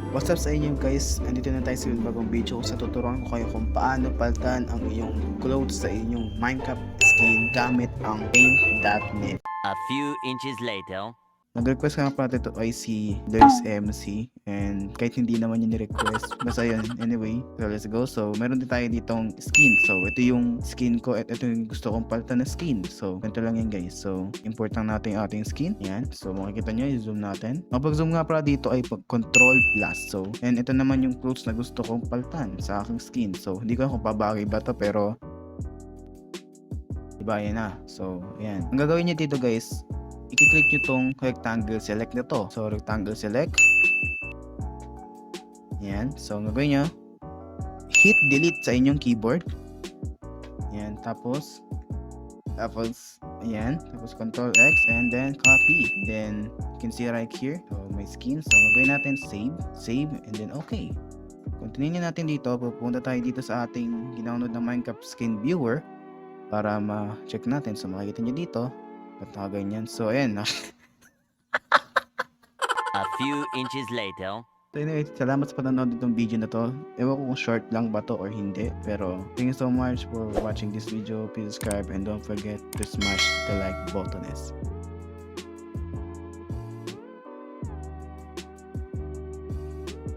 What's up sa inyo guys? Andito na tayo sa bagong video sa tuturuan ko kayo kung paano palitan ang iyong clothes sa inyong Minecraft skin gamit ang paint.net. A few inches later. Nag-request nga pala ito ay si Lers MC, and kahit hindi naman yun ni-request, basta yun, anyway, so let's go. So meron din tayo ditong skin, so ito yung skin ko at ito yung gusto kong palitan na skin. So ganito lang yan guys, so import lang natin yung ating skin, yan. So makikita nyo, i-zoom natin. Kapag zoom nga pala dito ay control plus, so and ito naman yung clothes na gusto kong palitan sa aking skin. So hindi ko alam kung babagay ba to, pero diba, yan na. So yan, ang gagawin nyo dito guys, i-click nyo tong rectangle select na to. So rectangle select, yan. So ang gagawin nyo, hit delete sa inyong keyboard, yan. Tapos ayan, tapos control X and then copy, then you can see right here, so my skin. So ang gagawin natin, save and then okay. Continue natin dito, pupunta tayo dito sa ating ginownload na Minecraft skin viewer para ma-check natin. So makikita nyo dito at nakaganyan. So ayan. A few inches later. So anyway, salamat sa panonood itong video na to. Ewan ko kung short lang ba to or hindi. Pero thank you so much for watching this video. Please subscribe and don't forget to smash the like button.